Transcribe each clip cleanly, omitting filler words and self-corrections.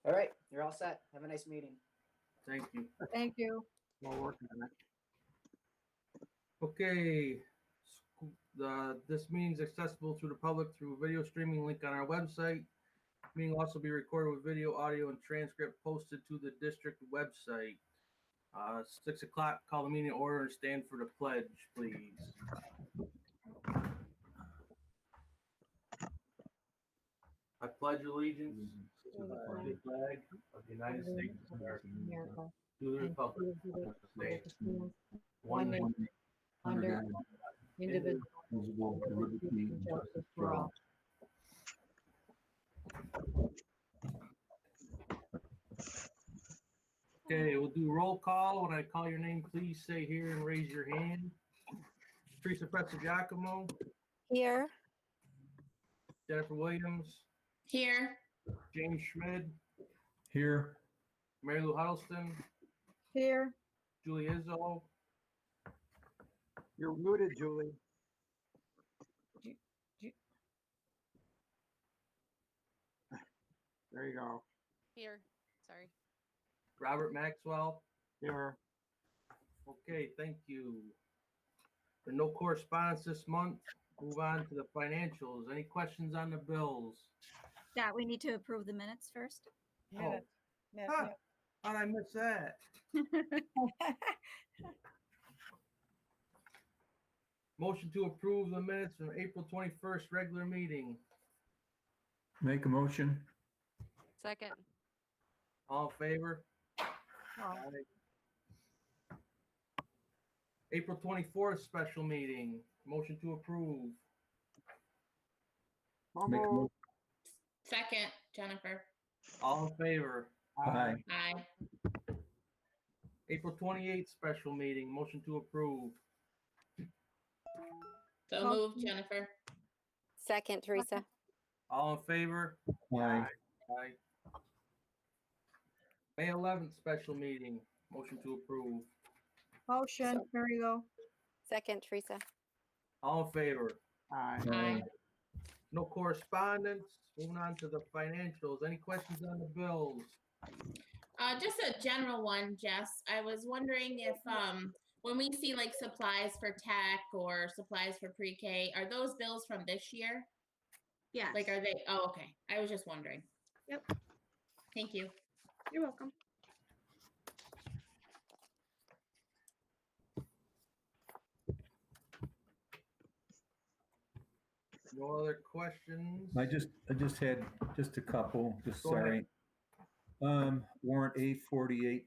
All right, you're all set. Have a nice meeting. Thank you. Thank you. We're working on it. Okay, this meeting is accessible to the public through video streaming link on our website. Meeting will also be recorded with video, audio, and transcript posted to the district website. 6 o'clock, call the meeting to order and stand for the pledge, please. I pledge allegiance to the flag of the United States of America, to the republic of the states, one nation, Under indivisible, liberty and justice for all. Okay, we'll do roll call. When I call your name, please say here and raise your hand. Teresa Giacomo, Here. Jennifer Williams, Here. James Schmid, Here. Mary Lou Huddleston, Here. Julie Izzo, You're muted, Julie. There you go. Here. Sorry. Robert Maxwell. Here. Okay, thank you. There's no correspondence this month. Move on to the financials. Any questions on the bills? Yeah, we need to approve the minutes first. Oh, huh, how'd I miss that? Motion to approve the minutes from April 21st regular meeting. Make a motion. Second. All in favor? Aye. April 24th special meeting. Motion to approve. Make a motion. Second, Jennifer. All in favor? Aye. Aye. April 28th special meeting. Motion to approve. So moved, Jennifer. Second, Teresa. All in favor? Aye. Aye. May 11th special meeting. Motion to approve. Motion, there you go. Second, Teresa. All in favor? Aye. Aye. No correspondence. Moving on to the financials. Any questions on the bills? Just a general one, Jess. I was wondering if when we see like supplies for tech or supplies for pre-K, are those bills from this year? Yes. Like, are they? Oh, okay. I was just wondering. Yep. Thank you. You're welcome. No other questions? I just had just a couple, just Go sorry. Warrant A48,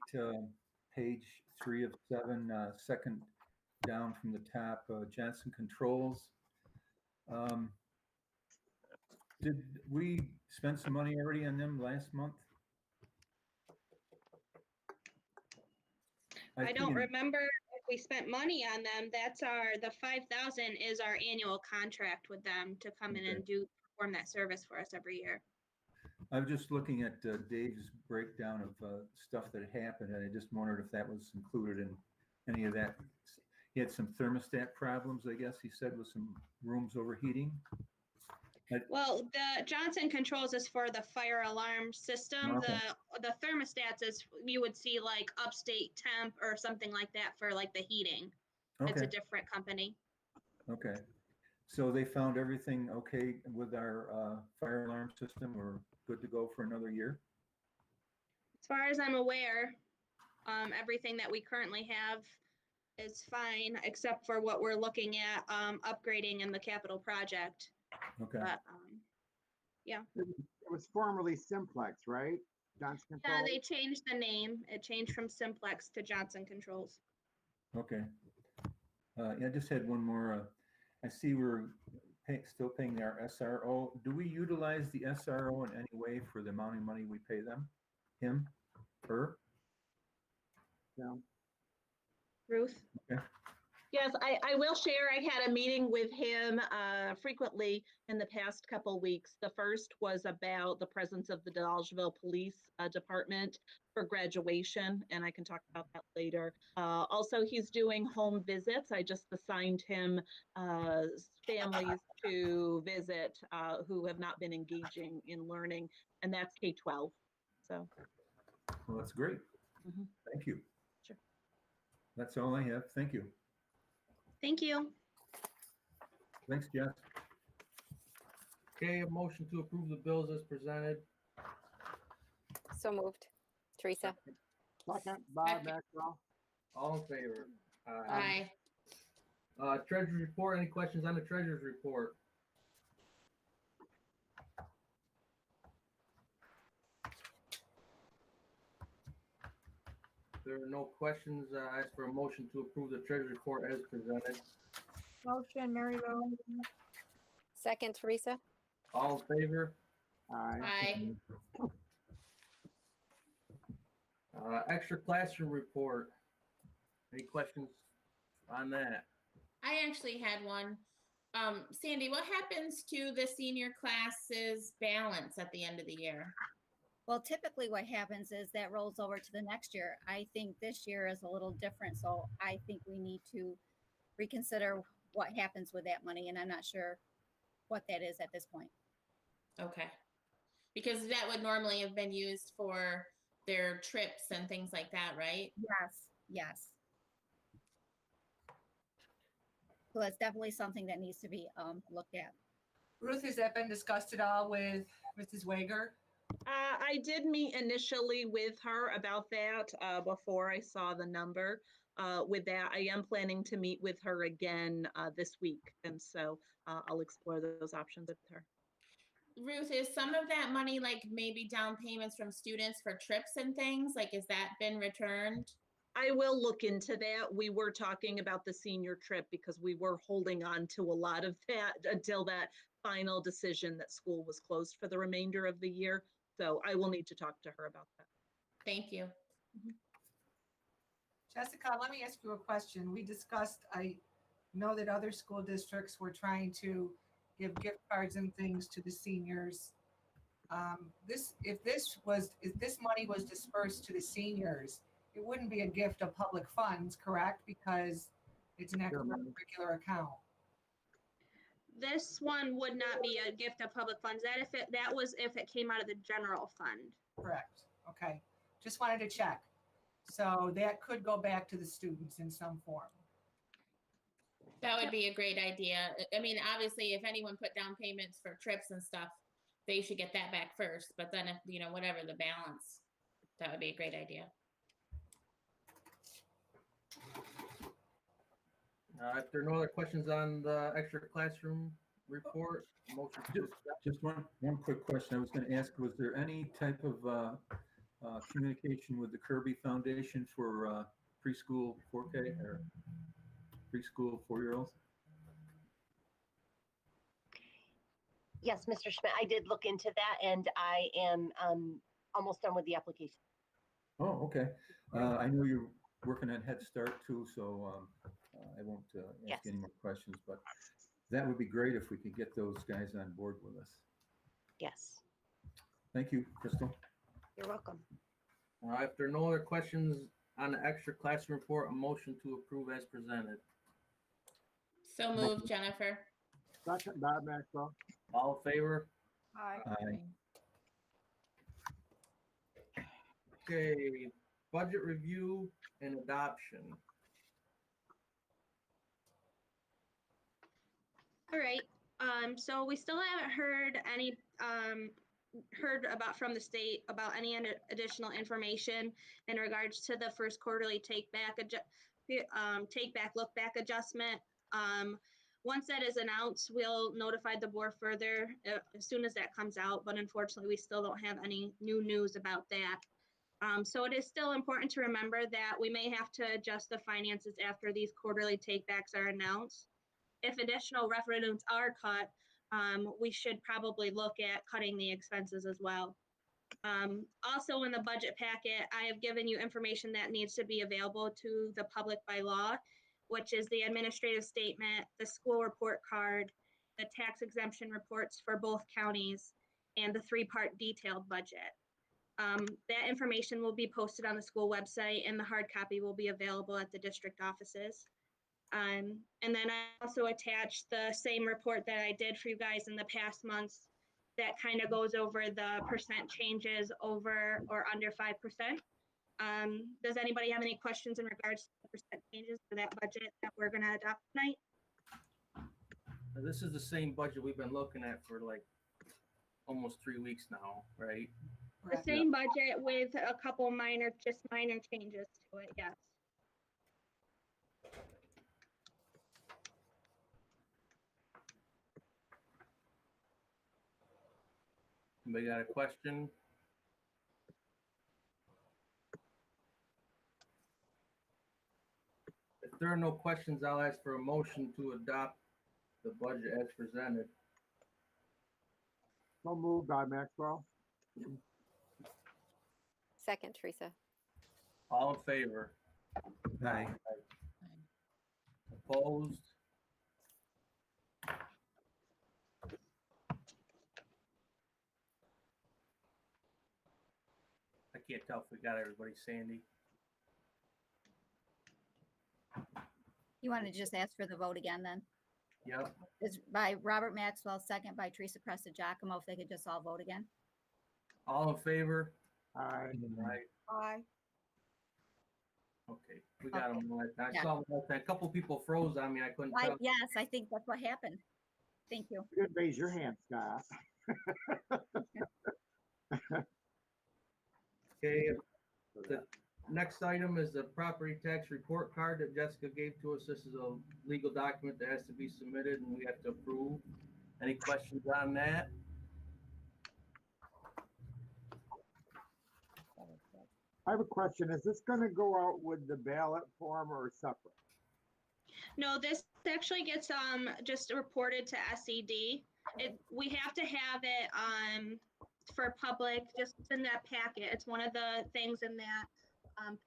page 3 of 7, second down from the top, Johnson Controls. Did we spend some money already on them last month? I don't think- remember if we spent money on them. The 5,000 is our annual contract with them to come in and perform that service for us every year. I was just looking at Dave's breakdown of stuff that happened, and I just wondered if that was included in any of that. He had some thermostat problems, I guess he said, with some rooms overheating. Well, the Johnson Controls is for the fire alarm system. Okay. The thermostats is, you would see like Upstate Temp or something like that for like the heating. It's a Okay, different company. okay. So they found everything okay with our fire alarm system? We're good to go for another year? As far as I'm aware, everything that we currently have is fine, except for what we're looking at upgrading in the capital project. Okay, But It was formerly Simplex, right? Johnson yeah, Controls? they changed the name. It changed from Simplex to Johnson Controls. okay. Yeah, I just had one more. I see we're still paying our SRO. Do we utilize the SRO in any way for the amount of money we pay them? Him? Her? No. Ruth? Okay. Yes, I will share. I had a meeting with him frequently in the past couple weeks. The first was about the presence of the Dolgeville Police Department for graduation, and I can talk about that later. Also, he's doing home visits. I just assigned him families to visit who have not been engaging in learning, and that's K-12. So, Well, that's great. Mhm. Thank you. Sure. That's all I have. Thank you. Thank you. Thanks, Jess. Okay, a motion to approve the bills as presented. So moved. Teresa. Second, Bob Second. Maxwell. All in favor? Aye. Treasurer's report. Any questions on the treasurer's report? If there are no questions, I ask for a motion to approve the treasurer's report as presented. Motion, Mary Rose. Second, Teresa. All in favor? Aye. Aye. Extra classroom report. Any questions on that? I actually had one. Sandy, what happens to the senior class's balance at the end of the year? Well, typically what happens is that rolls over to the next year. I think this year is a little different, so I think we need to reconsider what happens with that money, and I'm not sure what that is at this point. Okay. Because that would normally have been used for their trips and things like that, right? Yes, yes. So that's definitely something that needs to be looked at. Ruth, has that been discussed at all with Mrs. Wager? I did meet initially with her about that before I saw the number. With that, I am planning to meet with her again this week. And so I'll explore those options with her. Ruth, is some of that money like maybe down payments from students for trips and things? Like, has that been returned? I will look into that. We were talking about the senior trip because we were holding on to a lot of that until that final decision that school was closed for the remainder of the year. So I will need to talk to her about that. Thank you. Jessica, let me ask you a question. We discussed, I know that other school districts were trying to give gift cards and things to the seniors. If this money was dispersed to the seniors, it wouldn't be a gift of public funds, correct? Because it's an extracurricular account. This one would not be a gift of public funds. That was if it came out of the general fund. Correct. Okay. Just wanted to check. So that could go back to the students in some form. That would be a great idea. I mean, obviously, if anyone put down payments for trips and stuff, they should get that back first. But then if, whatever the balance, that would be a great idea. If there are no other questions on the extra classroom report, motion to accept. Just one quick question. I was going to ask, was there any type of communication with the Kirby Foundation for preschool 4K or preschool 4-year-olds? Yes, Mr. Schmidt, I did look into that and I am almost done with the application. Oh, okay. I know you're working on Head Start too, so I won't ask any more questions, but that would be great if we could get those guys on board with us. Yes, Thank you, Crystal. you're welcome. If there are no other questions on the extra classroom report, a motion to approve as presented. So moved, Jennifer. Second, Bob Maxwell. All in favor? Aye. Okay, budget review and adoption. All right. So we still haven't heard from the state about any additional information in regards to the first quarterly take back look back adjustment. Once that is announced, we'll notify the board further as soon as that comes out. But unfortunately, we still don't have any new news about that. So it is still important to remember that we may have to adjust the finances after these quarterly takebacks are announced. If additional referendums are cut, we should probably look at cutting the expenses as well. Also in the budget packet, I have given you information that needs to be available to the public by law, which is the administrative statement, the school report card, the tax exemption reports for both counties, and the 3-part detailed budget. That information will be posted on the school website and the hard copy will be available at the district offices. And then I also attached the same report that I did for you guys in the past months that kind of goes over the percent changes over or under 5%. Does anybody have any questions in regards to the percent changes for that budget that we're going to adopt tonight? Now, this is the same budget we've been looking at for like almost 3 weeks now, right? The same budget with a couple minor changes to it, yes. Anybody got a question? If there are no questions, I'll ask for a motion to adopt the budget as presented. So moved by Maxwell. Second, Teresa. All in favor? Aye. Opposed? I can't tell if we got everybody, Sandy. You want to just ask for the vote again then? Yep. It's by Robert Maxwell, second by Teresa Presta Giacomo, if they could just all vote again. All in favor? Aye. Right. Aye. Okay, we got them. I Yeah. saw them. A couple people froze on me. I couldn't tell. Yes, I think that's what happened. Thank you. You didn't raise your hand, Scott. Okay, the next item is the property tax report card that Jessica gave to us. This is a legal document that has to be submitted and we have to approve. Any questions on that? I have a question. Is this gonna go out with the ballot form or separate? No, this actually gets just reported to SED. We have to have it for public, just in that packet. It's one of the things in that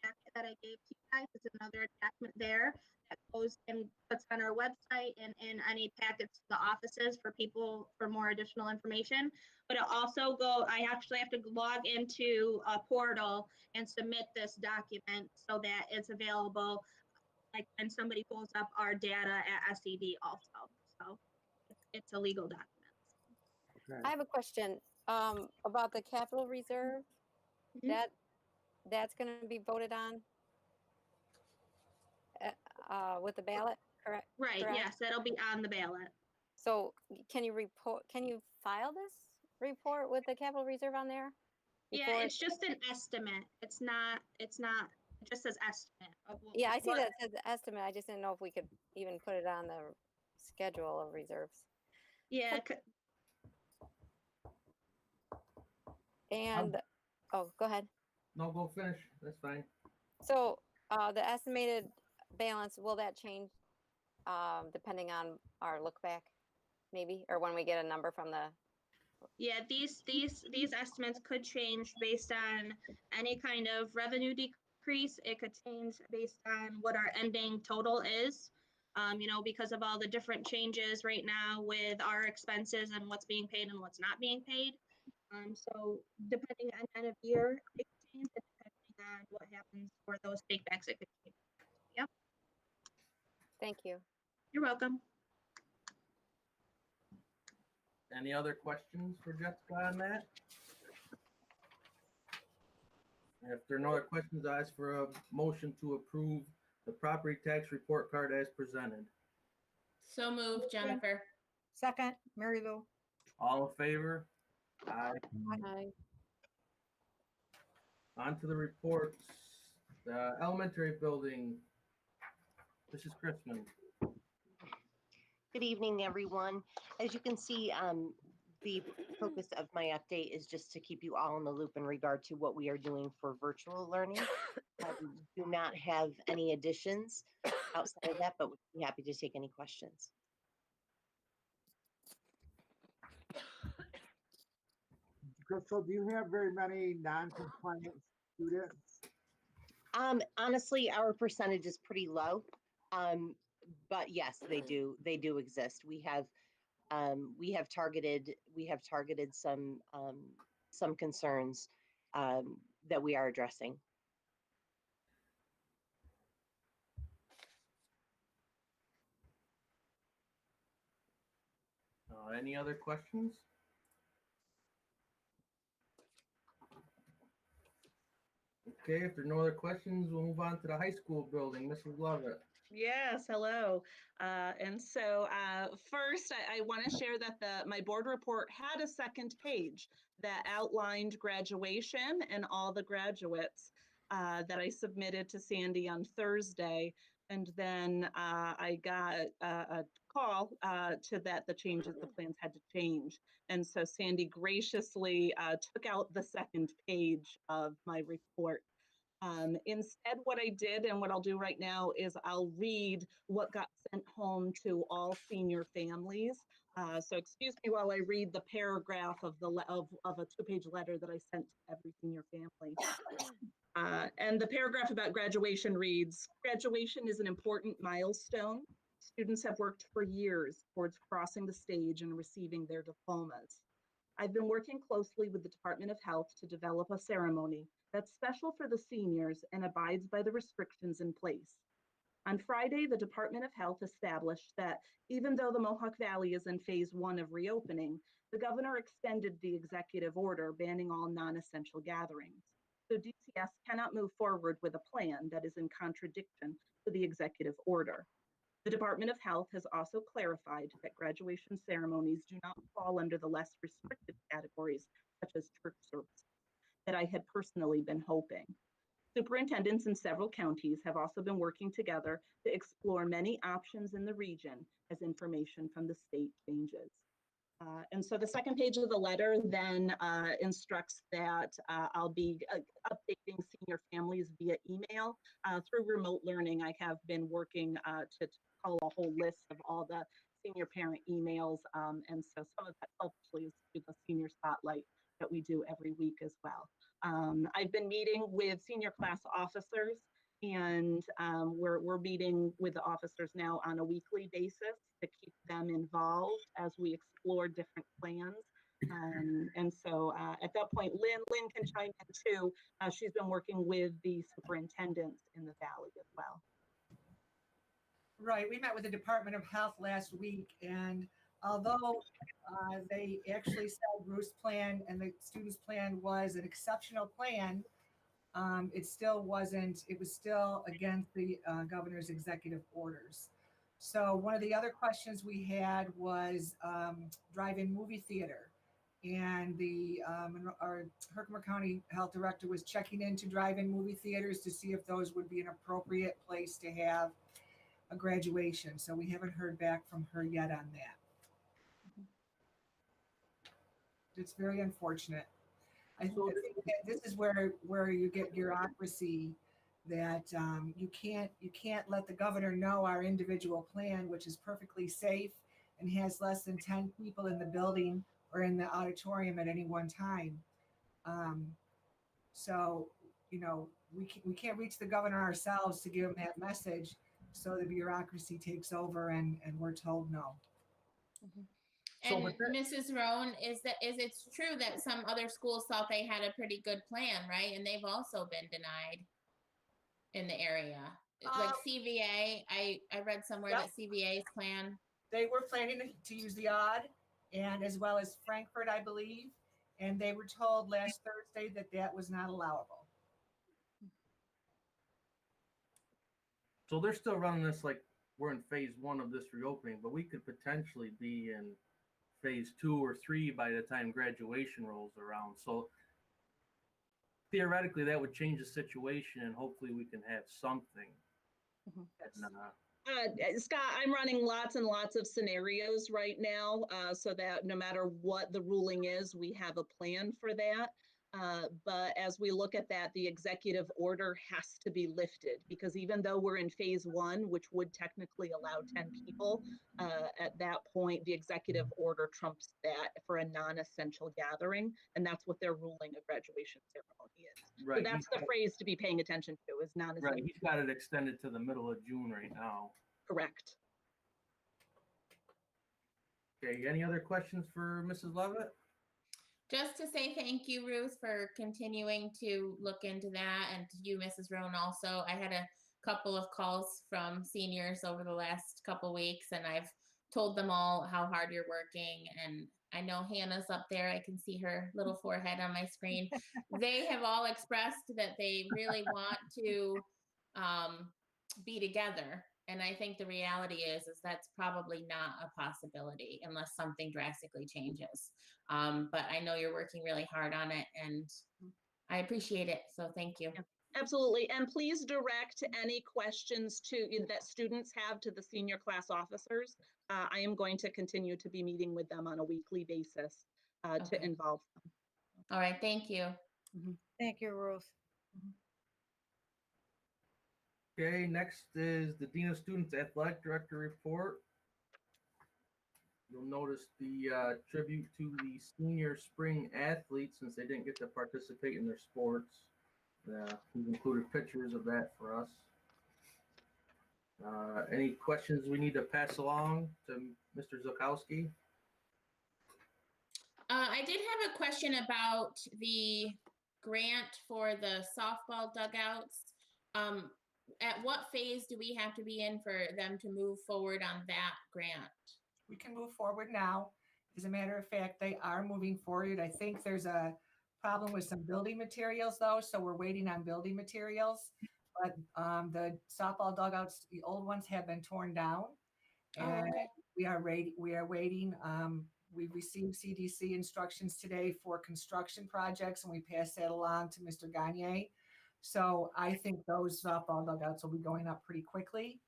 packet that I gave to you guys. It's another attachment there that goes and puts on our website and in any packets to the offices for people for more additional information. But it also I actually have to log into a portal and submit this document so that it's available like when somebody pulls up our data at SED also. So it's a legal document. Okay. I have a question about the capital reserve. Mhm. That's going to be voted on with the ballot, correct? Right, correct? yes, that'll be on the ballot. So can you file this report with the capital reserve on there? Yeah, before it's just an estimate. It just says estimate. Of Yeah, I see what- that it says the estimate. I just didn't know if we could even put it on the schedule of reserves. Yeah, And, oh, go ahead. No, go finish. That's fine. So the estimated balance, will that change depending on our look back, maybe, or when we get a number from the? yeah, these estimates could change based on any kind of revenue decrease. It could change based on what our ending total is. Because of all the different changes right now with our expenses and what's being paid and what's not being paid. So depending on end of year, it could change, and depending on what happens for those takebacks, it could change. Yep, Thank you. you're welcome. Any other questions for Jessica on that? If there are no other questions, I ask for a motion to approve the property tax report card as presented. So moved, Jennifer. Second, Mary Lou. All in favor? Aye. Aye. On to the reports. The elementary building. Mrs. Chrisman. Good evening, everyone. As you can see, the focus of my update is just to keep you all in the loop in regard to what we are doing for virtual learning. Do not have any additions outside of that, but would be happy to take any questions. Crystal, do you have very many non-compliant students? Honestly, our percentage is pretty low. But yes, they do exist. We have targeted some concerns that we are addressing. Any other questions? Okay, if there are no other questions, we'll move on to the high school building. Mrs. Lovett. Yes, hello. First, I want to share that my board report had a second page that outlined graduation and all the graduates that I submitted to Sandy on Thursday. And then I got a call to that the plans had to change. And so Sandy graciously took out the second page of my report. Instead, what I did and what I'll do right now is I'll read what got sent home to all senior families. So excuse me while I read the paragraph of a two-page letter that I sent to every senior family. And the paragraph about graduation reads, graduation is an important milestone. Students have worked for years towards crossing the stage and receiving their diplomas. I've been working closely with the Department of Health to develop a ceremony that's special for the seniors and abides by the restrictions in place. On Friday, the Department of Health established that even though the Mohawk Valley is in phase 1 of reopening, the governor extended the executive order banning all non-essential gatherings. So DCS cannot move forward with a plan that is in contradiction to the executive order. The Department of Health has also clarified that graduation ceremonies do not fall under the less restrictive categories, such as church services, that I had personally been hoping. Superintendents in several counties have also been working together to explore many options in the region as information from the state changes. And so the second page of the letter then instructs that I'll be updating senior families via email. Through remote learning, I have been working to call a whole list of all the senior parent emails. And so some of that selfishly is through the senior spotlight that we do every week as well. I've been meeting with senior class officers, and we're meeting with the officers now on a weekly basis to keep them involved as we explore different plans. And so at that point, Lynn can chime in too. She's been working with the superintendents in the Valley as well. Right, we met with the Department of Health last week, and although they actually said Ruth's plan and the students' plan was an exceptional plan, it still wasn't, it was still against the governor's executive orders. So one of the other questions we had was drive-in movie theater. And our Herkimer County Health Director was checking into drive-in movie theaters to see if those would be an appropriate place to have a graduation. So we haven't heard back from her yet on that. It's very unfortunate. I think that this is where you get bureaucracy, that you can't let the governor know our individual plan, which is perfectly safe and has less than 10 people in the building or in the auditorium at any one time. So, you know, we can't reach the governor ourselves to give him that message. So the bureaucracy takes over and we're told no. And Mrs. Roan, is it true that some other schools thought they had a pretty good plan, right? And they've also been denied in the area. Like CVA, I read somewhere that CVA's plan. They were planning to use the odd, and as well as Frankfurt, I believe. And they were told last Thursday that that was not allowable. So they're still running this like we're in phase 1 of this reopening, but we could potentially be in phase 2 or 3 by the time graduation rolls around. So theoretically, that would change the situation, and hopefully we can have something. Scott, I'm running lots and lots of scenarios right now, so that no matter what the ruling is, we have a plan for that. But as we look at that, the executive order has to be lifted, because even though we're in phase 1, which would technically allow 10 people, at that point, the executive order trumps that for a non-essential gathering. And that's what their ruling a graduation ceremony is. Right. So that's the phrase to be paying attention to, is non-essential. Right, he's got it extended to the middle of June right now. Correct. Okay, any other questions for Mrs. Lovett? Just to say thank you, Ruth, for continuing to look into that, and to you, Mrs. Roan, also. I had a couple of calls from seniors over the last couple weeks, and I've told them all how hard you're working. And I know Hannah's up there. I can see her little forehead on my screen. They have all expressed that they really want to be together. And I think the reality is that's probably not a possibility unless something drastically changes. But I know you're working really hard on it, and I appreciate it. So thank you. Yeah, absolutely. And please direct any questions that students have to the senior class officers. I am going to continue to be meeting with them on a weekly basis to Okay. involve them. All right. Thank you. Thank you, Ruth. Okay, next is the Dean of Students Athletic Director report. You'll notice the tribute to the senior spring athletes since they didn't get to participate in their sports. We've included pictures of that for us. Any questions we need to pass along to Mr. Zukowski? I did have a question about the grant for the softball dugouts. At what phase do we have to be in for them to move forward on that grant? We can move forward now. As a matter of fact, they are moving forward. I think there's a problem with some building materials though, so we're waiting on building materials. But the softball dugouts, the old ones have been torn down, and okay. we are waiting. We've received CDC instructions today for construction projects, and we passed that along to Mr. Gagne. So I think those softball dugouts will be going up pretty quickly.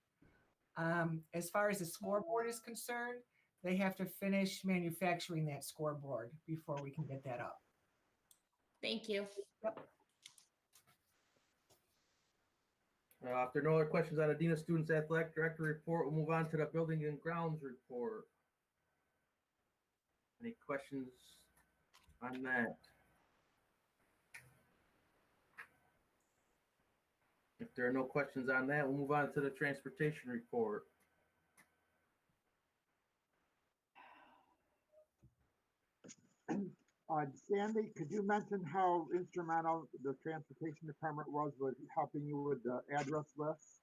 As far as the scoreboard is concerned, they have to finish manufacturing that scoreboard before we can get that up. Thank you. Yep. If there are no other questions on the Dean of Students Athletic Director report, we'll move on to the Building and Grounds report. Any questions on that? If there are no questions on that, we'll move on to the Transportation report. Sandy, could you mention how instrumental the transportation department was with helping you with the address lists?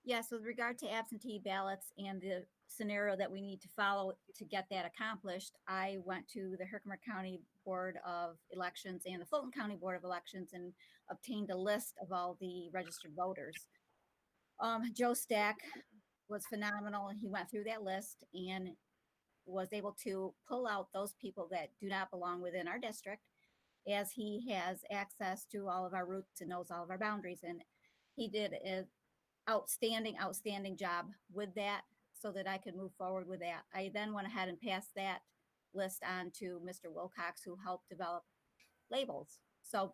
Yes, with regard to absentee ballots and the scenario that we need to follow to get that accomplished, I went to the Herkimer County Board of Elections and the Fulton County Board of Elections and obtained a list of all the registered voters. Joe Stack was phenomenal. He went through that list and was able to pull out those people that do not belong within our district, as he has access to all of our routes and knows all of our boundaries. And he did an outstanding job with that so that I could move forward with that. I then went ahead and passed that list on to Mr. Wilcox, who helped develop labels. So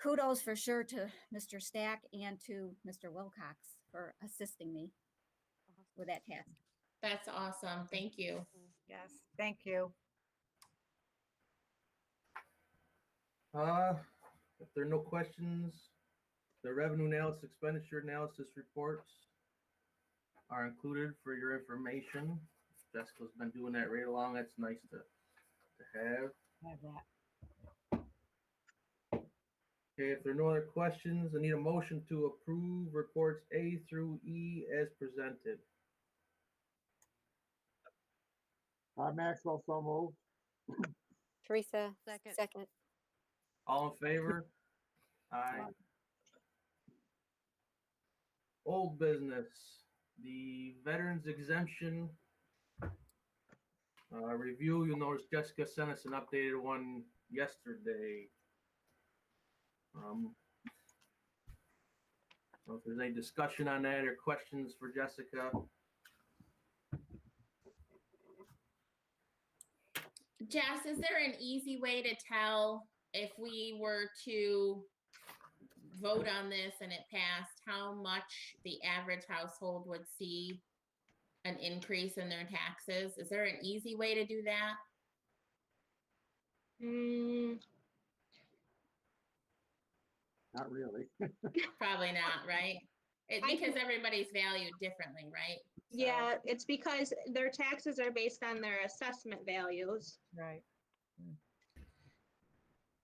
kudos for sure to Mr. Stack and to Mr. Wilcox for assisting me with that task. That's awesome. Thank you. Yes, thank you. If there are no questions, the revenue analysis, expenditure analysis reports are included for your information. Jessica's been doing that right along. That's nice to have. Have that. Okay, if there are no other questions, I need a motion to approve reports A through E as presented. Maxwell, so moved. Teresa, Second. second. All in favor? Aye. Old business, the veterans exemption review. You'll notice Jessica sent us an updated one yesterday. So if there's any discussion on that or questions for Jessica. Jess, is there an easy way to tell if we were to vote on this and it passed, how much the average household would see an increase in their taxes? Is there an easy way to do that? Not really. Probably not, right? Because everybody's valued differently, right? So, Yeah, it's because their taxes are based on their assessment values. Right.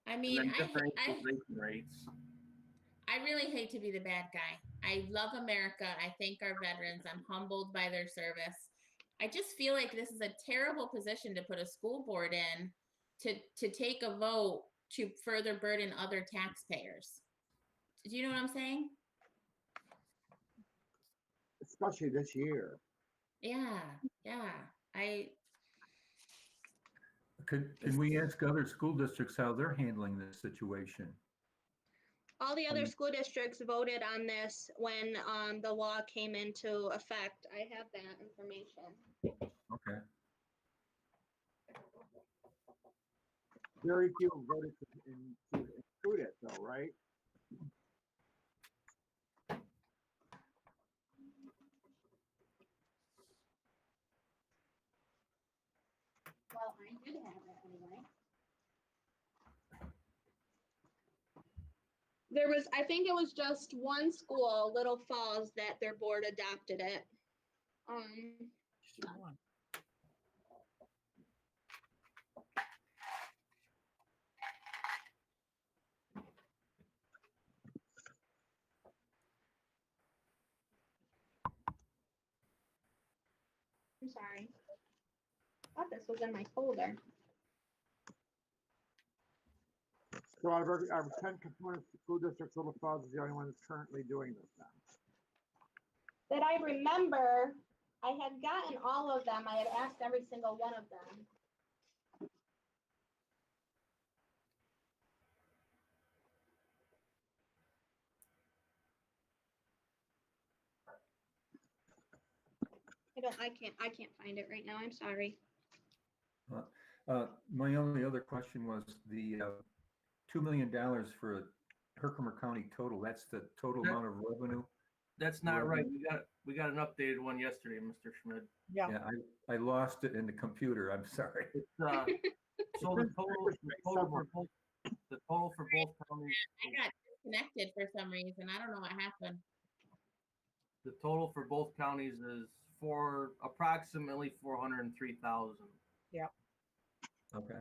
I mean, And then I different inflation rates. really hate to be the bad guy. I love America. I thank our veterans. I'm humbled by their service. I just feel like this is a terrible position to put a school board in to take a vote to further burden other taxpayers. Do you know what I'm saying? Especially this year. Yeah, yeah. Can we ask other school districts how they're handling this situation? All the other school districts voted on this when the law came into effect. I have that information. Okay. Very few voted to include it though, right? Well, I did have it anyway. There was, I think it was just one school, Little Falls, that their board adopted it. I'm sorry. I thought this was in my folder. So out of our 10 component school districts, Little Falls is the only one that's currently doing this now. That I remember, I had gotten all of them. I had asked every single one of them. I can't find it right now. I'm sorry. My only other question was the $2 million for Herkimer County total. That's the total amount of revenue. That's not right. We got an updated one yesterday, Mr. Schmidt. Yeah. Yeah, I lost it in the computer. I'm sorry. It's so the total for both counties. I got disconnected for some reason. I don't know what happened. The total for both counties is for approximately 403,000. Yep. Okay.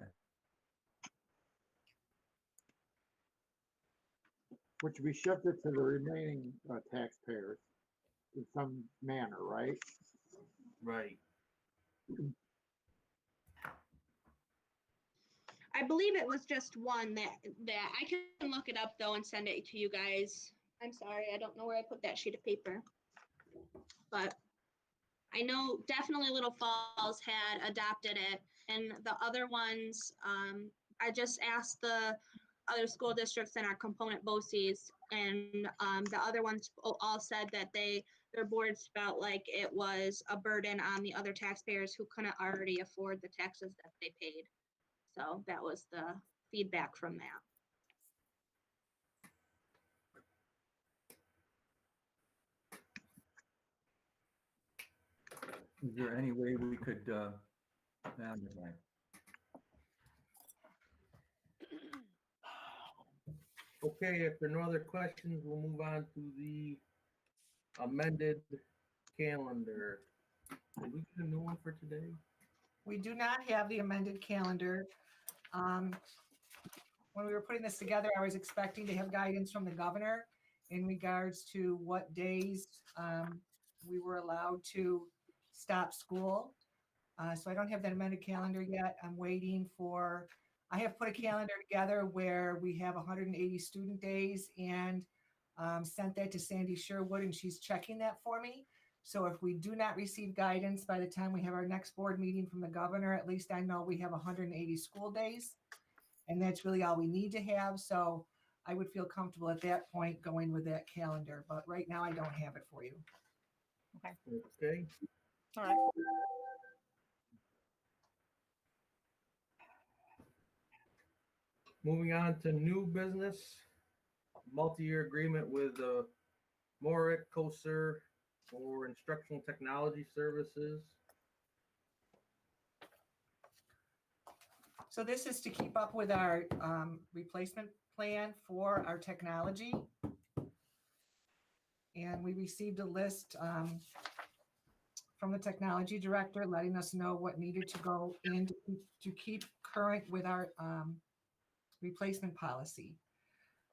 Which we shifted to the remaining taxpayers in some manner, right? Right. I believe it was just one that I can look it up though and send it to you guys. I'm sorry, I don't know where I put that sheet of paper. But I know definitely Little Falls had adopted it, and the other ones, I just asked the other school districts in our component BOCES, and the other ones all said that their boards felt like it was a burden on the other taxpayers who couldn't already afford the taxes that they paid. So that was the feedback from that. Is there any way we could, never mind. Okay, if there are no other questions, we'll move on to the amended calendar. Did we get a new one for today? We do not have the amended calendar. When we were putting this together, I was expecting to have guidance from the governor in regards to what days we were allowed to stop school. So I don't have that amended calendar yet. I'm waiting for, I have put a calendar together where we have 180 student days and sent that to Sandy Sherwood, and she's checking that for me. So if we do not receive guidance by the time we have our next board meeting from the governor, at least I know we have 180 school days. And that's really all we need to have. So I would feel comfortable at that point going with that calendar. But right now I don't have it for you. Okay. All right. Moving on to new business, multi-year agreement with Morick COSER for instructional technology services. So this is to keep up with our replacement plan for our technology. And we received a list from the technology director letting us know what needed to go in to keep current with our replacement policy.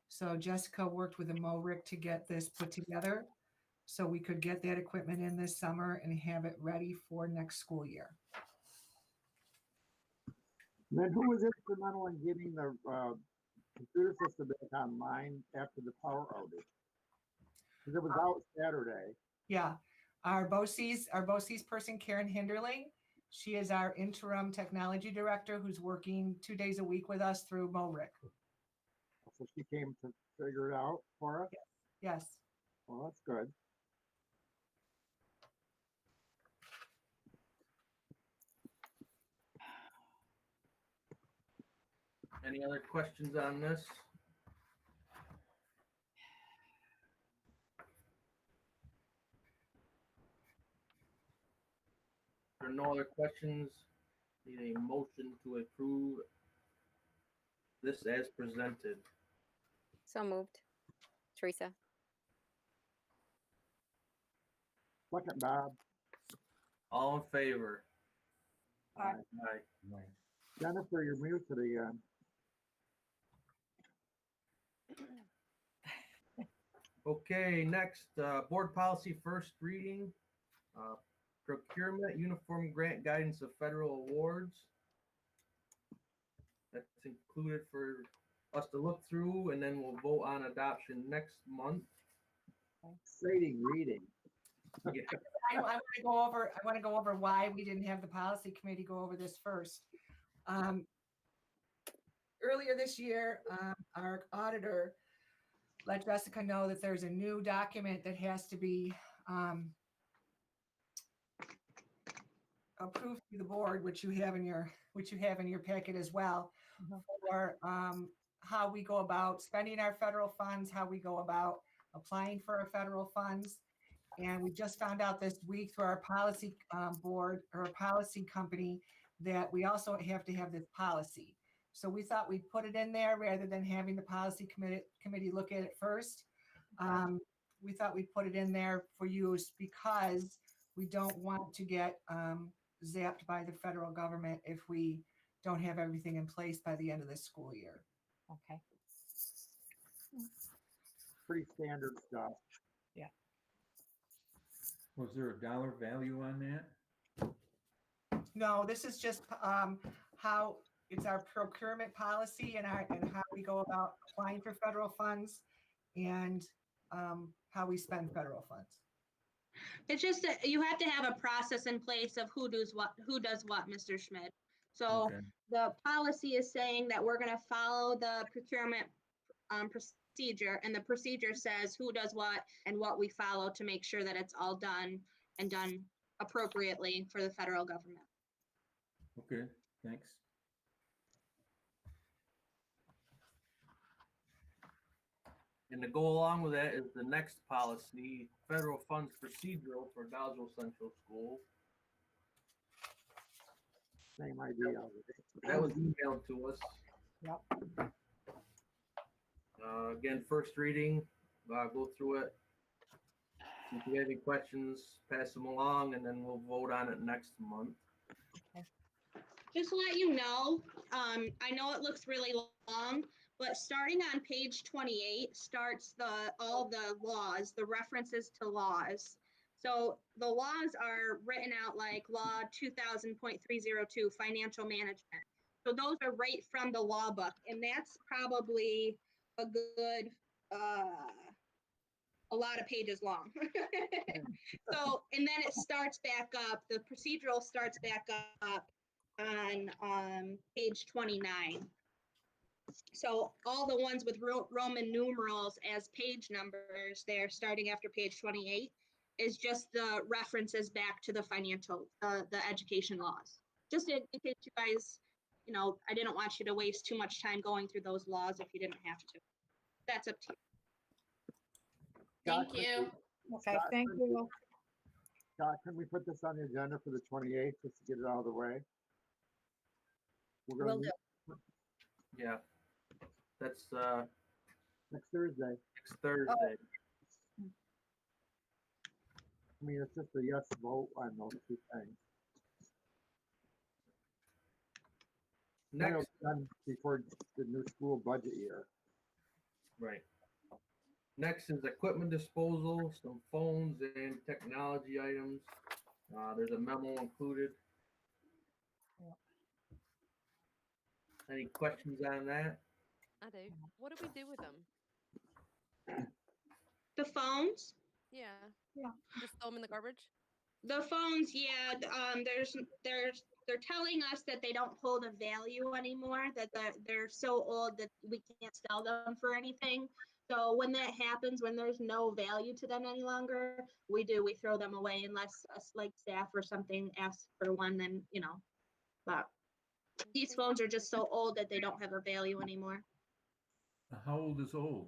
So Jessica worked with the MORIC to get this put together. so we could get that equipment in this summer and have it ready for next school year. And then who was instrumental in getting the computer system back online after the power outage? Because it was out Saturday. Yeah, our BOCES person, Karen Hinderling, she is our interim technology director who's working 2 days a week with us through MORIC. So she came to figure it out for us? Yes. Well, that's good. Any other questions on this? If there are no other questions, need a motion to approve this as presented. So moved. Teresa. Second, Bob. All in favor? Aye. Aye. Jennifer, you're muted again. Okay, next, board policy first reading. Procurement uniform grant guidance of federal awards. That's included for us to look through, and then we'll vote on adoption next month. Exciting reading. Yeah. I want to go over why we didn't have the policy committee go over this first. Earlier this year, our auditor let Jessica know that there's a new document that has to be approved through the board, which you have in your packet as well, for how we go about spending our federal funds, how we go about applying for our federal funds. And we just found out this week through our policy board or policy company that we also have to have this policy. So we thought we'd put it in there rather than having the policy committee look at it first. We thought we'd put it in there for use because we don't want to get zapped by the federal government if we don't have everything in place by the end of this school year. Okay. Pretty standard stuff. Yeah. Was there a dollar value on that? No, this is just how it's our procurement policy and how we go about applying for federal funds and how we spend federal funds. It's just that you have to have a process in place of who does what, Mr. Schmidt. So Okay. the policy is saying that we're gonna follow the procurement procedure, and the procedure says who does what and what we follow to make sure that it's all done and done appropriately for the federal government. Okay, thanks. And to go along with that is the next policy, federal funds procedural for Dolgeville Central School. Same idea. That was emailed to us. Yep. Again, first reading, go through it. If you have any questions, pass them along, and then we'll vote on it next month. Just to let you know, I know it looks really long, but starting on page 28 starts all the laws, the references to laws. So the laws are written out like Law 2000.302, financial management. So those are right from the law book, and that's probably a good, a lot of pages long. So, and then it starts back up, the procedural starts back up on page 29. So all the ones with Roman numerals as page numbers, they're starting after page 28, is just the references back to the financial, the education laws. Just in case you guys, you know, I didn't want you to waste too much time going through those laws if you didn't have to. That's up to you. Thank you. Okay, thank you. Scott, can we put this on the agenda for the 28th just to get it out of the way? We're Will gonna do. Yeah. That's next Thursday. next Thursday. I mean, it's just a yes vote on those two things. Then it'll Next, be done before the new school budget year. right. Next is equipment disposal, some phones and technology items. There's a memo included. Yep. Any questions on that? I do. What do we do with them? The phones? Yeah. Yeah. Just throw them in the garbage? The phones, yeah, they're telling us that they don't hold a value anymore, that they're so old that we can't sell them for anything. So when that happens, when there's no value to them any longer, we throw them away unless us like staff or something asks for one, then, but these phones are just so old that they don't have a value anymore. How old is old?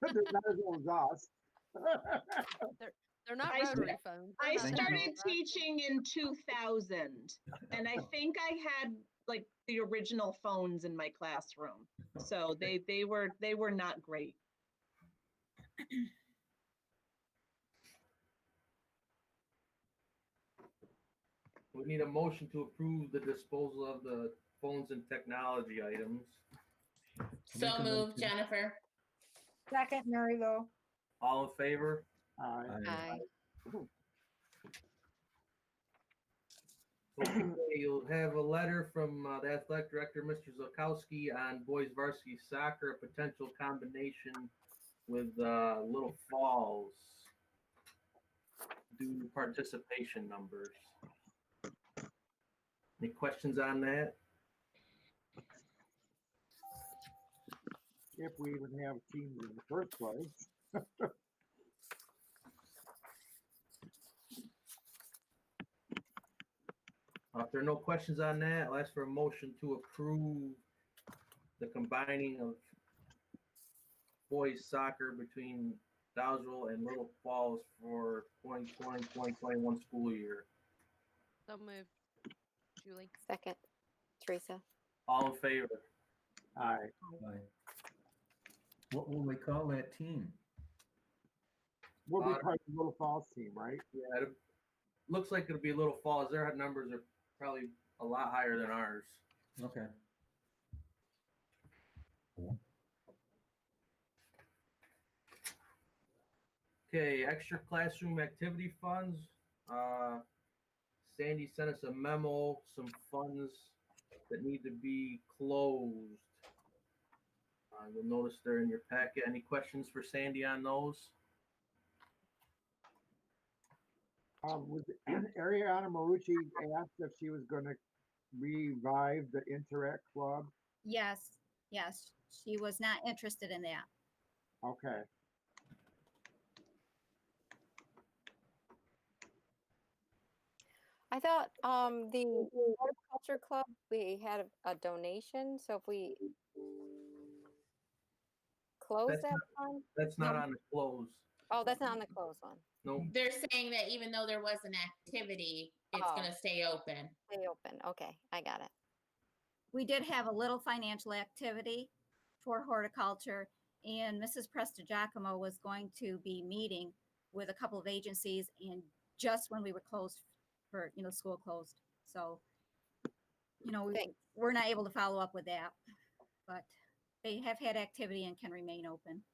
They're not as old as us. They're not I rotary phones. They're I not Thank you. started rotary, right? teaching in 2000, and I think I had like the original phones in my classroom. So they were not great. We need a motion to approve the disposal of the phones and technology items. So Make a moved, motion. Jennifer. Second, Mary Lou. All in favor? Aye. Okay, you'll have a letter from the athletic director, Mr. Zolkowski, on boys varsity soccer, a potential combination with Little Falls due to participation numbers. Any questions on that? If we even have teams in the first place. If there are no questions on that, I'll ask for a motion to approve the combining of boys soccer between Dolgeville and Little Falls for 2020-2021 school year. So moved. Julie. Second, Teresa. All in favor? Aye. Aye. What will they call that team? We'll be part of the Little Falls team, right? Yeah, it looks like it'll be Little Falls. Their numbers are probably a lot higher than ours. Okay. Okay, extra classroom activity funds. Sandy sent us a memo, some funds that need to be closed. You'll notice they're in your packet. Any questions for Sandy on those? Was Ariana Marucci asked if she was gonna revive the Interact Club? Yes, she was not interested in that. Okay. I thought the horticulture club, we had a donation, so if we close That's that fund? That's not No. on the close. Oh, that's not on the closed one. Nope. They're saying that even though there was an activity, it's Oh. gonna stay open. Stay open. Okay, I got it. We did have a little financial activity for horticulture, and Mrs. Prestigiacomo was going to be meeting with a couple of agencies, and just when we were closed for, school closed. So, we're not able to follow up with that, but they have had activity and can remain open.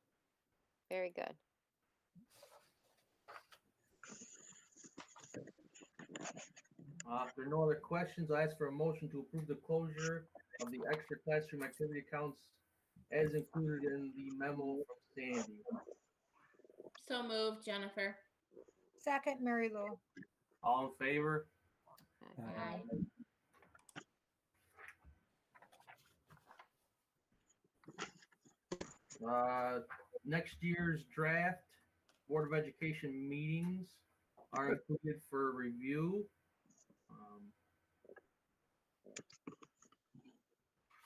Very good. If there are no other questions, I ask for a motion to approve the closure of the extra classroom activity accounts as included in the memo from Sandy. So moved, Jennifer. Second, Mary Lou. All in favor? Aye. Next year's draft Board of Education meetings are included for review.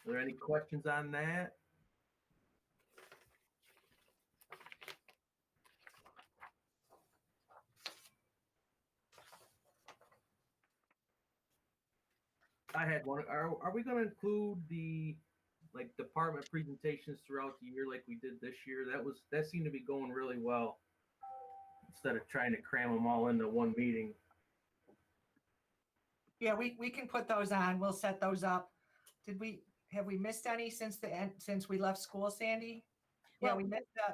Are there any questions on that? I had one. Are we going to include the department presentations throughout the year like we did this year? That seemed to be going really well. Instead of trying to cram them all into one meeting. Yeah, we can put those on. We'll set those up. Have we missed any since we left school, Sandy? Yeah, Well,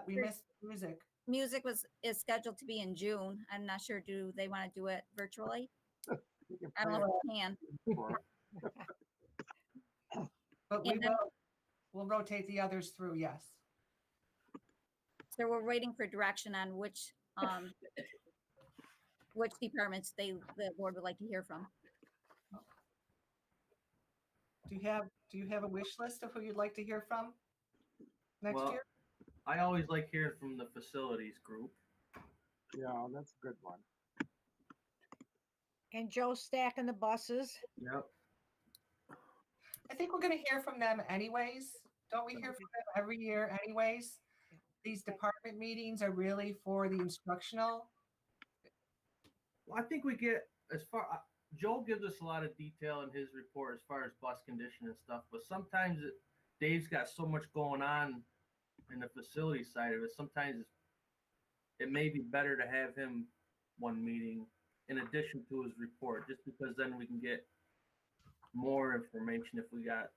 we missed music. music is scheduled to be in June. I'm not sure, do they want to do it virtually? You can I don't play know if they can. it for But And then- we'll rotate the others through, yes. So we're waiting for direction on which departments the board would like to hear from. Do you have a wish list of who you'd like to hear from next Well, year? I always like hearing from the facilities group. Yeah, that's a good one. And Joe stacking the buses. Yep. I think we're gonna hear from them anyways. Don't we hear from them every year anyways? These department meetings are really for the instructional. Well, I think we get as far. Joel gives us a lot of detail in his report as far as bus condition and stuff, but sometimes Dave's got so much going on in the facility side of it. Sometimes it may be better to have him one meeting in addition to his report, just because then we can get more information if we got,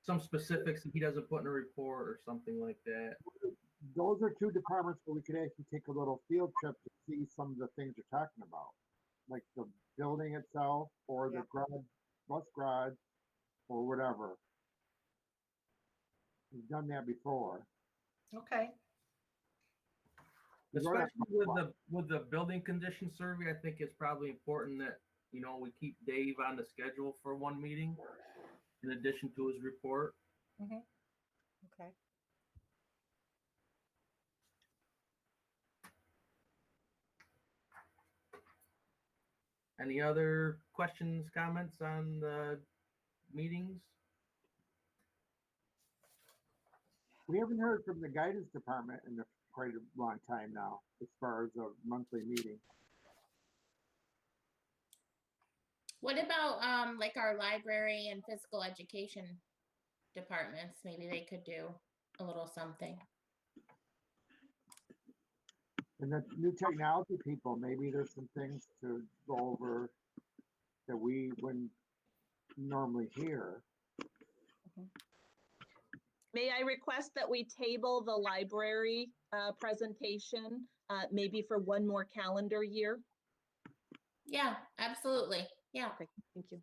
some specifics that he doesn't put in a report or something like that. Those are two departments where we could actually take a little field trip to see some of the things you're talking about. Like the building itself or the bus garage or whatever. We've done that before. Okay. Especially with the building condition survey, I think it's probably important that we keep Dave on the schedule for one meeting in addition to his report. Mhm. Okay. Any other questions, comments on the meetings? We haven't heard from the guidance department in quite a long time now, as far as a monthly meeting. What about like our library and physical education departments? Maybe they could do a little something. And the new technology people, maybe there's some things to go over that we wouldn't normally hear. May I request that we table the library presentation, maybe for one more calendar year? Yeah, absolutely. Yeah. Okay, thank you.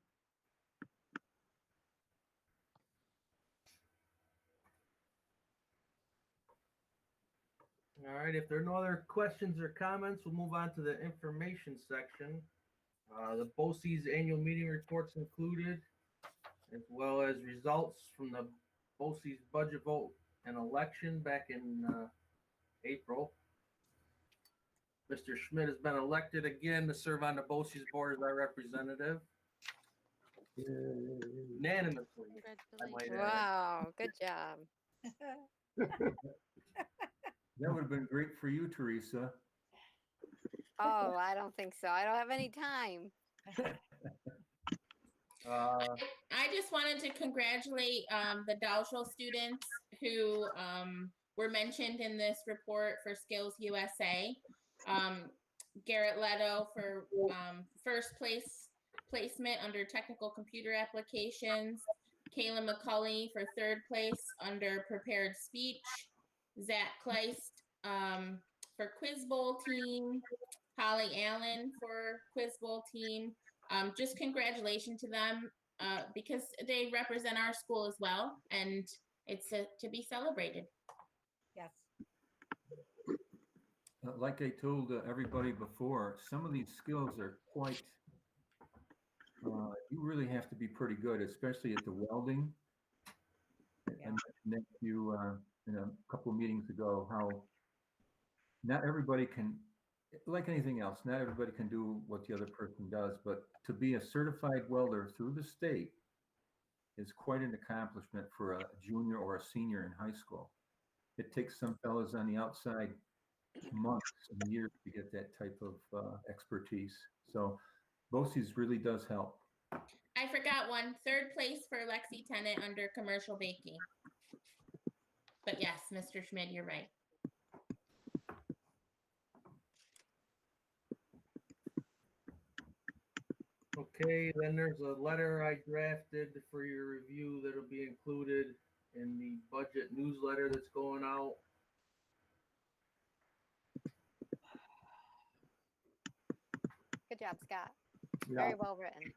All right, if there are no other questions or comments, we'll move on to the information section. The BOCES annual meeting reports included, as well as results from the BOCES budget vote and election back in April. Mr. Schmidt has been elected again to serve on the BOCES board as our representative. Unanimously. I might add. Wow, good job. That would have been great for you, Teresa. Oh, I don't think so. I don't have any time. I just wanted to congratulate the Dolgeville students who were mentioned in this report for Skills USA. Garrett Leto for first placement under technical computer applications. Kayla McCulley for third place under prepared speech. Zach Kleist for Quiz Bowl team. Holly Allen for Quiz Bowl team. Just congratulations to them because they represent our school as well, and it's to be celebrated. Yes. Like I told everybody before, some of these skills are quite, you really have to be pretty good, especially at the welding. I mentioned to you in a couple of meetings ago how not everybody can, like anything else, not everybody can do what the other person does, but to be a certified welder through the state is quite an accomplishment for a junior or a senior in high school. It takes some fellas on the outside months and years to get that type of expertise. So BOCES really does help. I forgot one. Third place for Lexi Tennant under commercial baking. But yes, Mr. Schmidt, you're right. Okay, then there's a letter I drafted for your review that'll be included in the budget newsletter that's going out. Good job, Scott. Yeah. Very well written.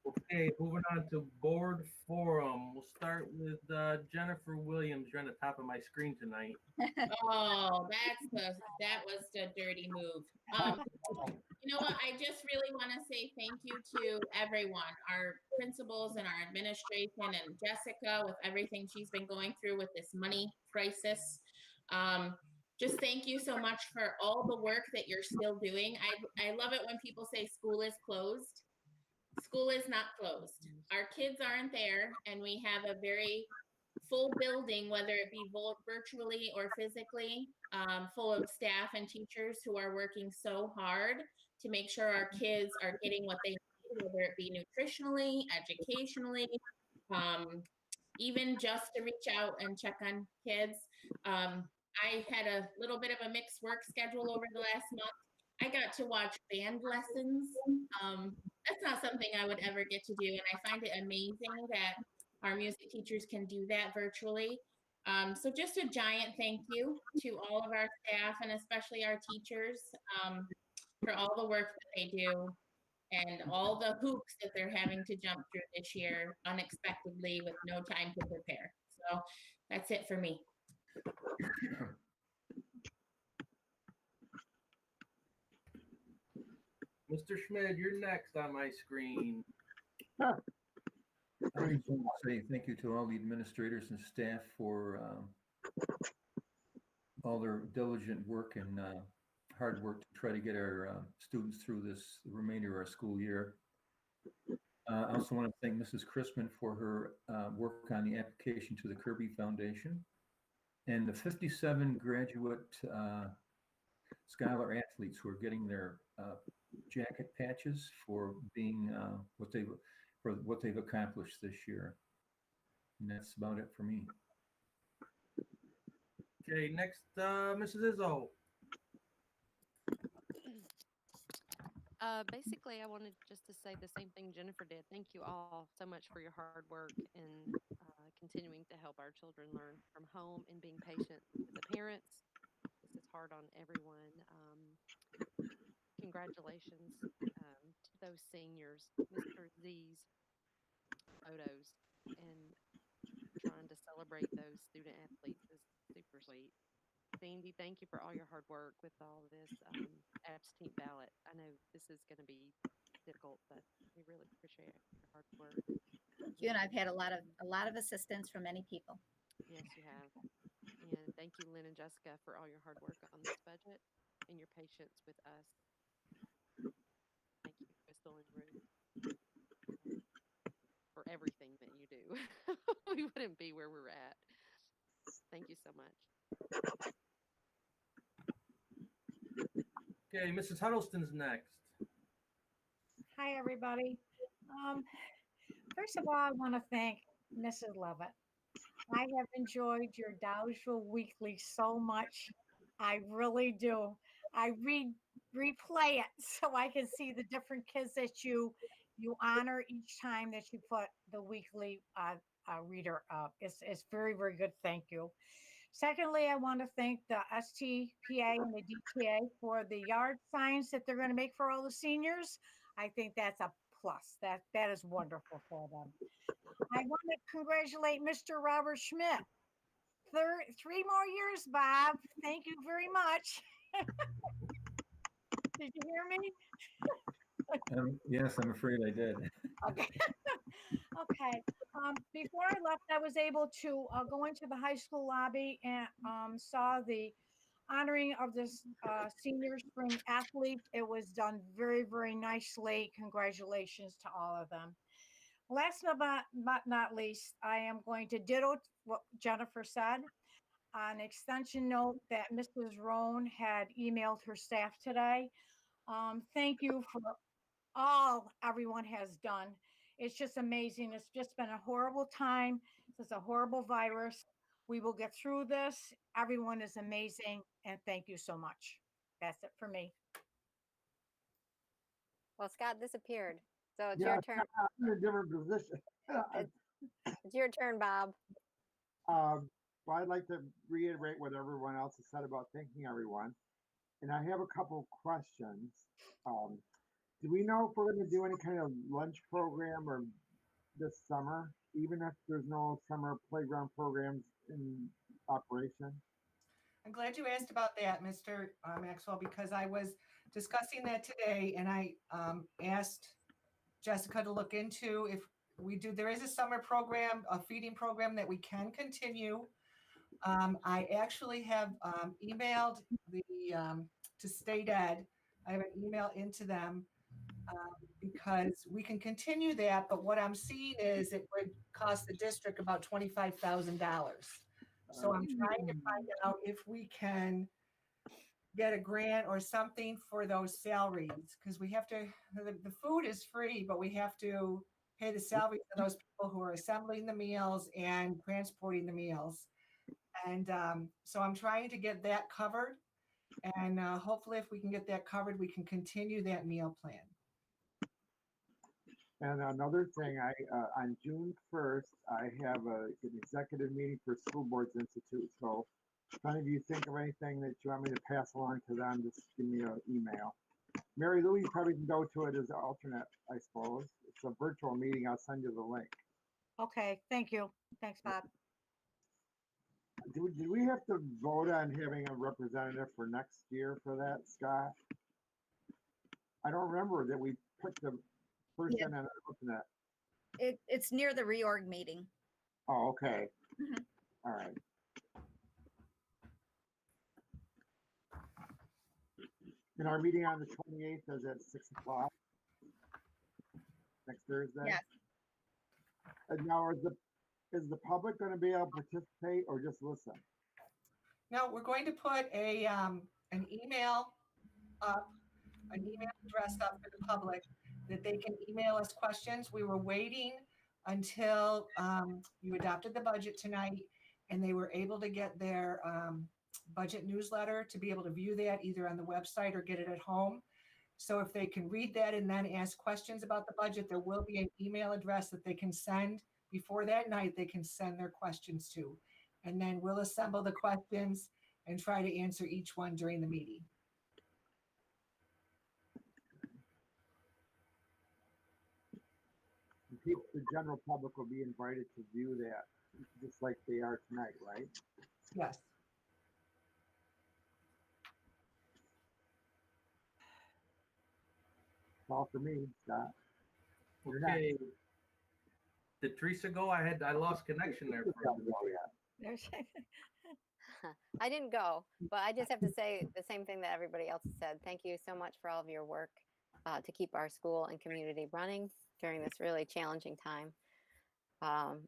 Okay, moving on to board forum. We'll start with Jennifer Williams. You're on the top of my screen tonight. Oh, that was the dirty move. You know what? I just really want to say thank you to everyone, our principals and our administration, and Jessica with everything she's been going through with this money crisis. Just thank you so much for all the work that you're still doing. I love it when people say school is closed. School is not closed. Our kids aren't there, and we have a very full building, whether it be virtually or physically, full of staff and teachers who are working so hard to make sure our kids are getting what they need, whether it be nutritionally, educationally, even just to reach out and check on kids. I had a little bit of a mixed work schedule over the last month. I got to watch band lessons. That's not something I would ever get to do, and I find it amazing that our music teachers can do that virtually. So just a giant thank you to all of our staff and especially our teachers for all the work that they do and all the hoops that they're having to jump through this year unexpectedly with no time to prepare. So that's it for me. Mr. Schmid, you're next on my screen. I just want to say thank you to all the administrators and staff for all their diligent work and hard work to try to get our students through this remainder of our school year. I also want to thank Mrs. Chrisman for her work on the application to the Kirby Foundation and the 57 graduate scholar athletes who are getting their jacket patches for being what they've accomplished this year. And that's about it for me. Okay, next, Mrs. Izzo. Basically, I wanted just to say the same thing Jennifer did. Thank you all so much for your hard work in continuing to help our children learn from home and being patient with the parents. This is hard on everyone. Congratulations to those seniors. Mr. Z's photos and trying to celebrate those student athletes is super sweet. Sandy, thank you for all your hard work with all of this absentee ballot. I know this is going to be difficult, but we really appreciate your hard work. You and I've had a lot of assistance from many people. Yes, you have. And thank you, Lynn and Jessica, for all your hard work on this budget and your patience with us. Thank you, Crystal and Ruth, for everything that you do. We wouldn't be where we're at. Thank you so much. Okay, Mrs. Huddleston's next. Hi, everybody. First of all, I want to thank Mrs. Lovett. I have enjoyed your Dolgeville Weekly so much. I really do. I replay it so I can see the different kids that you honor each time that you put the weekly reader up. It's very, very good. Thank you. Secondly, I want to thank the STPA and the DTA for the yard signs that they're going to make for all the seniors. I think that's a plus. That is wonderful for them. I want to congratulate Mr. Robert Schmidt. 3 more years, Bob. Thank you very much. Did you hear me? Yes, I'm afraid I did. Okay. Okay. Before I left, I was able to go into the high school lobby and saw the honoring of this senior spring athlete. It was done very, very nicely. Congratulations to all of them. Last but not least, I am going to ditto what Jennifer said. An extension note that Mrs. Roan had emailed her staff today. Thank you for all everyone has done. It's just amazing. It's just been a horrible time. It's a horrible virus. We will get through this. Everyone is amazing. And thank you so much. That's it for me. Well, Scott disappeared. So it's Yeah, your turn. I'm in a different position. It's your turn, Bob. Well, I'd like to reiterate what everyone else has said about thanking everyone. And I have a couple of questions. Do we know if we're going to do any kind of lunch program or this summer, even if there's no summer playground programs in operation? I'm glad you asked about that, Mr. Maxwell, because I was discussing that today and I asked Jessica to look into if we do, there is a summer program, a feeding program that we can continue. I actually have emailed to State Ed. I have an email into them because we can continue that, but what I'm seeing is it would cost the district about $25,000. So I'm trying to find out if we can get a grant or something for those salaries, because we have to, the food is free, but we have to pay the salary for those people who are assembling the meals and transporting the meals. And so I'm trying to get that covered. And hopefully if we can get that covered, we can continue that meal plan. And another thing, on June 1st, I have an executive meeting for School Boards Institute. So if any of you think of anything that you want me to pass along to them, just give me an email. Mary Lou, you probably can go to it as an alternate, I suppose. It's a virtual meeting. I'll send you the link. Okay, thank you. Thanks, Bob. Did we have to vote on having a representative for next year for that, Scott? I don't remember that we picked the person and an alternate. It's near the reorg meeting. Oh, okay. Mhm. All right. And our meeting on the 28th is at 6 o'clock next Thursday? Yes. And now is the public going to be able to participate or just listen? No, we're going to put an email up, an email address up for the public that they can email us questions. We were waiting until you adopted the budget tonight and they were able to get their budget newsletter to be able to view that either on the website or get it at home. So if they can read that and then ask questions about the budget, there will be an email address that they can send before that night, they can send their questions to. And then we'll assemble the questions and try to answer each one during the meeting. The general public will be invited to view that just like they are tonight, right? Yes. All for me, Scott. You're Okay. next. Did Teresa go? I lost connection there. For a minute. There's I didn't go, but I just have to say the same thing that everybody else has said. Thank you so much for all of your work to keep our school and community running during this really challenging time.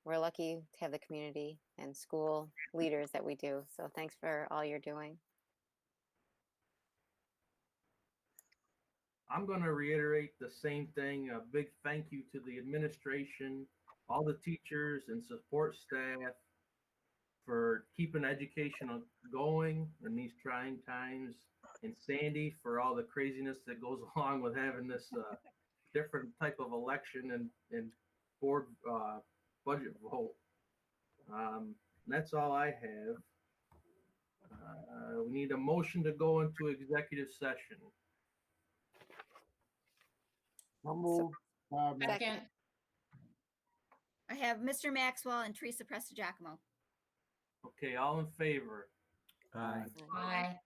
We're lucky to have the community and school leaders that we do. So thanks for all you're doing. I'm going to reiterate the same thing. A big thank you to the administration, all the teachers and support staff for keeping education going in these trying times, and Sandy for all the craziness that goes along with having this different type of election and board budget vote. That's all I have. We need a motion to go into executive session. Second. I have Mr. Maxwell and Teresa Prestigiacomo. Okay, all in favor? Aye. Aye.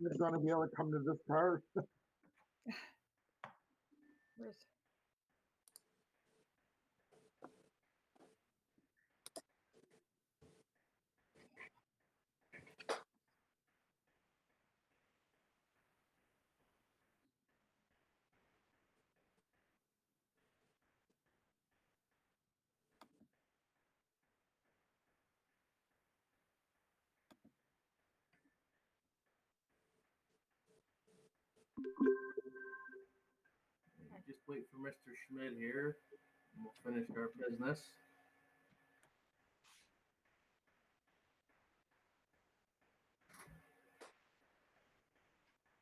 Schmidt's gonna be able to come to this part. Where's- Just wait for Mr. Schmidt here. And we'll finish our business.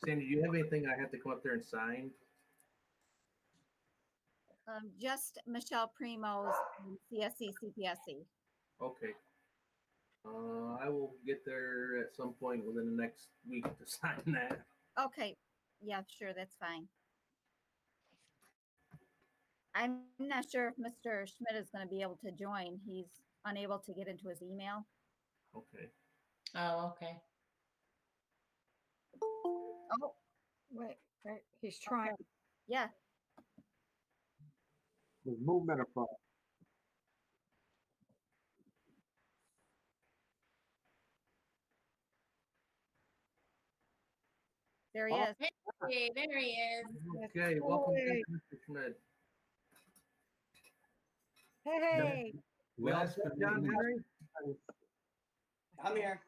Sandy, do you have anything I have to come up there and sign? Just Michelle Primo's CSC, CPSC. Okay. I will get there at some point within the next week to sign that. Okay, yeah, sure, that's fine. I'm not sure if Mr. Schmidt is going to be able to join. He's unable to get into his email. Okay. Oh, okay. Oh, Wait, he's trying. yeah. There's movement afoot. There he is. Hey, there he is. Okay, welcome back, Mr. Schmidt. Hey, We all Last set, but John not least, Henry? I'm here.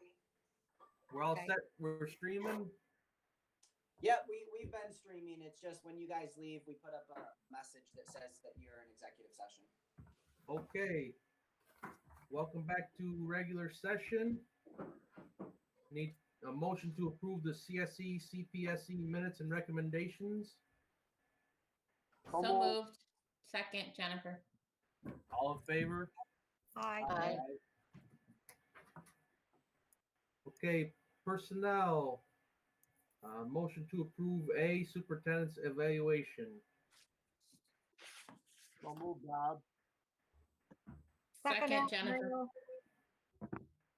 We're all Okay. set. We're streaming. Yeah, we've been streaming. It's just when you guys leave, we put up a message that says that you're in executive session. Okay. Welcome back to regular session. Need a motion to approve the CSE, CPSE minutes and recommendations. So moved. Second, Jennifer. All in favor? hi. Aye. Okay, personnel. Motion to approve A, superintendent's evaluation. So move, Bob. Second, Second, Jennifer. Mary-Lou.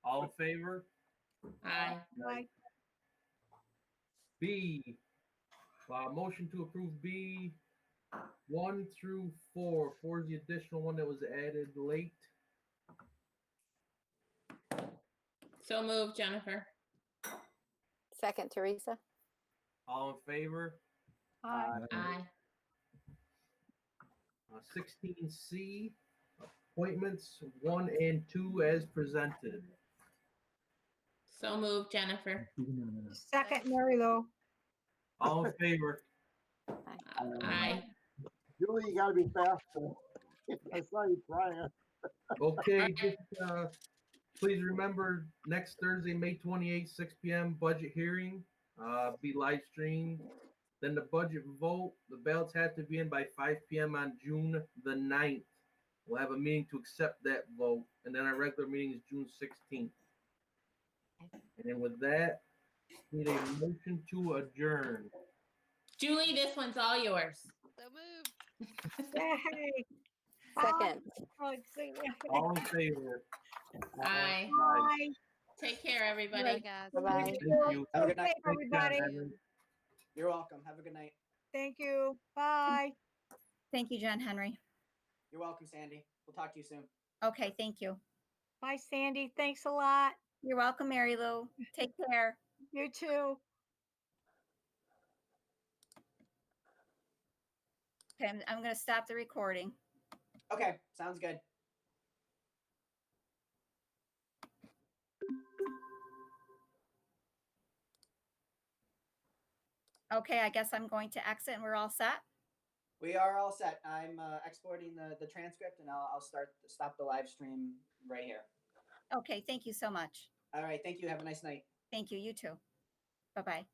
All in favor? Aye. Aye. B, motion to approve B 1 through 4. 4 is the additional one that was added late. So moved, Jennifer. Second, Teresa. All in favor? Aye. Aye. 16C, appointments 1 and 2 as presented. So moved, Jennifer. Second, Mary Lou. All in favor? Aye. Julie, you gotta be faster. I saw you trying. Okay, just please remember next Thursday, May 28th, 6 p.m. budget hearing. Be live streamed. Then the budget vote. The ballots have to be in by 5 p.m. on June the 9th. We'll have a meeting to accept that vote. And then our regular meeting is June 16th. And then with that, need a motion to adjourn. Julie, this one's all yours. So moved. Yay. Second. All in favor? Aye. Bye. Take care, Bye, everybody. guys. Bye-bye. Thank you. Have a good night. Thanks, everybody. You're welcome. Have a good night. Thank you. Bye. Thank you, John Henry. You're welcome, Sandy. We'll talk to you soon. Okay, thank you. Bye, Sandy. Thanks a lot. You're welcome, Mary Lou. Take care. You too. Okay, I'm going to stop the recording. Okay, sounds good. Okay, I guess I'm going to exit and we're all set. We are all set. I'm exporting the transcript and I'll stop the live stream right here. Okay, thank you so much. All right, thank you. Have a nice night. Thank you. You too. Bye-bye.